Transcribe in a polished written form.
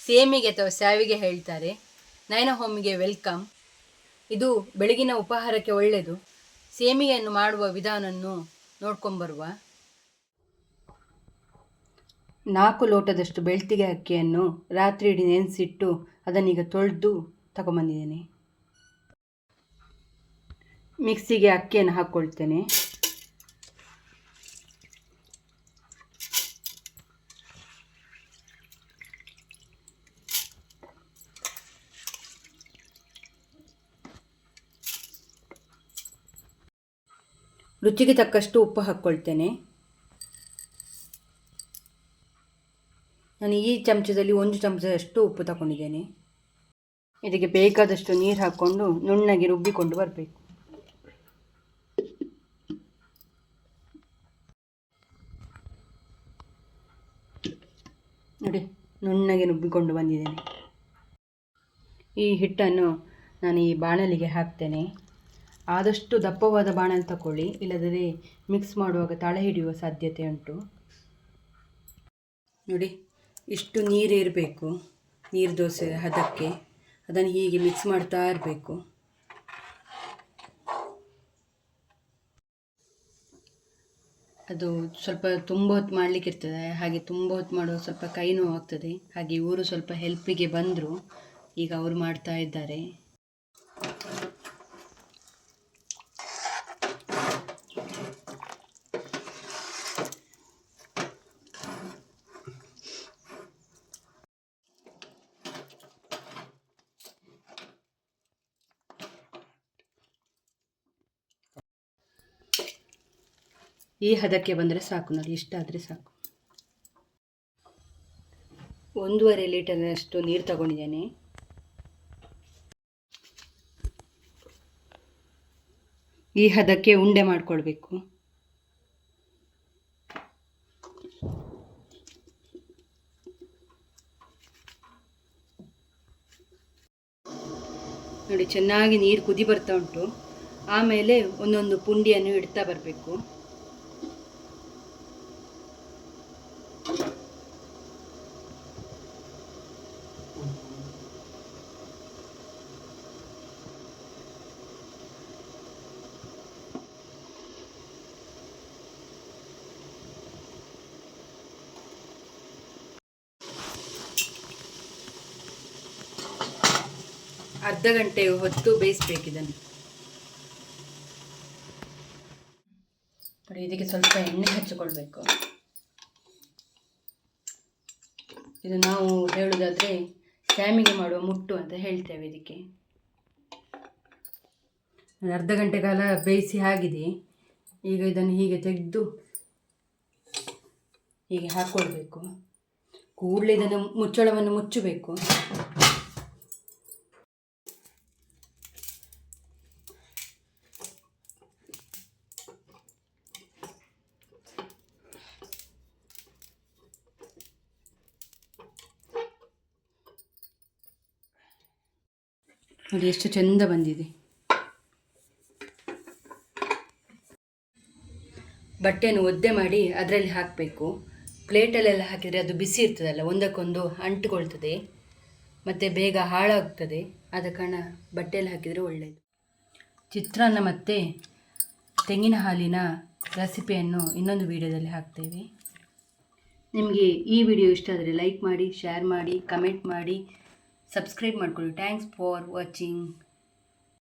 ಸೇಮಿಗೆ ಅಥವಾ ಸ್ಯಾವಿಗೆ ಹೇಳ್ತಾರೆ. ನಯನ ಹೋಮಿಗೆ ವೆಲ್ಕಮ್. ಇದು ಬೆಳಗಿನ ಉಪಹಾರಕ್ಕೆ ಒಳ್ಳೆಯದು. ಸೇಮಿಗೆಯನ್ನು ಮಾಡುವ ವಿಧಾನವನ್ನು ನೋಡ್ಕೊಂಬರುವ. 4 ಲೋಟದಷ್ಟು ಬೆಳ್ತಿಗೆ ಅಕ್ಕಿಯನ್ನು ರಾತ್ರಿ ಇಡೀ ನೆನೆಸಿಟ್ಟು ಅದನ್ನೀಗ ತೊಳೆದು ತಗೊಂಬಂದಿದ್ದೇನೆ. ಮಿಕ್ಸಿಗೆ ಅಕ್ಕಿಯನ್ನು ಹಾಕ್ಕೊಳ್ತೇನೆ. ರುಚಿಗೆ ತಕ್ಕಷ್ಟು ಉಪ್ಪು ಹಾಕ್ಕೊಳ್ತೇನೆ. ನಾನು ಈ ಚಮಚದಲ್ಲಿ 1 ಚಮಚದಷ್ಟು ಉಪ್ಪು ತಗೊಂಡಿದ್ದೇನೆ. ಇದಕ್ಕೆ ಬೇಕಾದಷ್ಟು ನೀರು ಹಾಕ್ಕೊಂಡು ನುಣ್ಣಗೆ ರುಬ್ಬಿಕೊಂಡು ಬರಬೇಕು. ನೋಡಿ, ನುಣ್ಣಗೆ ರುಬ್ಬಿಕೊಂಡು ಬಂದಿದ್ದೇನೆ. ಈ ಹಿಟ್ಟನ್ನು ನಾನು ಈ ಬಾಣಲಿಗೆ ಹಾಕ್ತೇನೆ. ಆದಷ್ಟು ದಪ್ಪವಾದ ಬಾಣಲೆ ತಗೊಳ್ಳಿ, ಇಲ್ಲದರೆ ಮಿಕ್ಸ್ ಮಾಡುವಾಗ ತಳ ಹಿಡಿಯುವ ಸಾಧ್ಯತೆ ಉಂಟು. ನೋಡಿ, ಇಷ್ಟು ನೀರು ಇರಬೇಕು, ನೀರು ದೋಸೆ ಹದಕ್ಕೆ. ಅದನ್ನು ಹೀಗೆ ಮಿಕ್ಸ್ ಮಾಡ್ತಾ ಇರಬೇಕು. ಅದು ಸ್ವಲ್ಪ ತುಂಬ ಹೊತ್ತು ಮಾಡಲಿಕ್ಕೆ ಇರ್ತದೆ, ಹಾಗೆ ತುಂಬ ಹೊತ್ತು ಮಾಡುವಾಗ ಸ್ವಲ್ಪ ಕೈ ನೋವು ಆಗ್ತದೆ. ಹಾಗೆ ಇವರು ಸ್ವಲ್ಪ ಹೆಲ್ಪಿಗೆ ಬಂದರು, ಈಗ ಅವರು ಮಾಡ್ತಾ ಇದ್ದಾರೆ. ಈ ಹದಕ್ಕೆ ಬಂದರೆ ಸಾಕು ನೋಡಿ, ಇಷ್ಟ ಆದರೆ ಸಾಕು. 1.5 ಲೀಟರ್ನಷ್ಟು ನೀರು ತಗೊಂಡಿದ್ದೇನೆ. ಈ ಹದಕ್ಕೆ ಉಂಡೆ ಮಾಡಿಕೊಳ್ಬೇಕು. ನೋಡಿ, ಚೆನ್ನಾಗಿ ನೀರು ಕುದಿ ಬರ್ತಾ ಉಂಟು. ಆಮೇಲೆ ಒಂದೊಂದು ಪುಂಡಿಯನ್ನು ಇಡ್ತಾ ಬರಬೇಕು. ಅರ್ಧ ಗಂಟೆ ಹೊತ್ತು ಬೇಯಿಸ್ಬೇಕು ಇದನ್ನು. ನೋಡಿ, ಇದಕ್ಕೆ ಸ್ವಲ್ಪ ಎಣ್ಣೆ ಹಚ್ಚಿಕೊಳ್ಬೇಕು. ಇದು ನಾವು ಹೇಳುವುದಾದರೆ ಸ್ಯಾಮಿಗೆ ಮಾಡುವ ಮುಟ್ಟು ಅಂತ ಹೇಳ್ತೇವೆ ಇದಕ್ಕೆ. ಅರ್ಧ ಗಂಟೆ ಕಾಲ ಬೇಯಿಸಿ ಆಗಿದೆ. ಈಗ ಇದನ್ನು ಹೀಗೆ ತೆಗೆದು ಹೀಗೆ ಹಾಕ್ಕೊಳ್ಬೇಕು. ಕೂಡಲೇ ಇದನ್ನು ಮುಚ್ಚಳವನ್ನು ಮುಚ್ಚಬೇಕು. ನೋಡಿ, ಎಷ್ಟು ಚೆಂದ ಬಂದಿದೆ. ಬಟ್ಟೆಯನ್ನು ಒದ್ದೆ ಮಾಡಿ ಅದರಲ್ಲಿ ಹಾಕಬೇಕು. ಪ್ಲೇಟಲ್ಲೆಲ್ಲ ಹಾಕಿದರೆ ಅದು ಬಿಸಿ ಇರ್ತದಲ್ಲ, ಒಂದಕ್ಕೊಂದು ಅಂಟುಕೊಳ್ತದೆ ಮತ್ತು ಬೇಗ ಹಾಳಾಗ್ತದೆ. ಆದ ಕಾರಣ ಬಟ್ಟೆಯಲ್ಲಿ ಹಾಕಿದರೆ ಒಳ್ಳೆಯದು. ಚಿತ್ರಾನ್ನ ಮತ್ತು ತೆಂಗಿನ ಹಾಲಿನ ರೆಸಿಪಿಯನ್ನು ಇನ್ನೊಂದು ವಿಡಿಯೋದಲ್ಲಿ ಹಾಕ್ತೇವೆ. ನಿಮಗೆ ಈ ವಿಡಿಯೋ ಇಷ್ಟ ಆದರೆ ಲೈಕ್ ಮಾಡಿ, ಶೇರ್ ಮಾಡಿ, ಕಮೆಂಟ್ ಮಾಡಿ, ಸಬ್ಸ್ಕ್ರೈಬ್ ಮಾಡಿಕೊಳ್ಳಿ. Thanks for watching.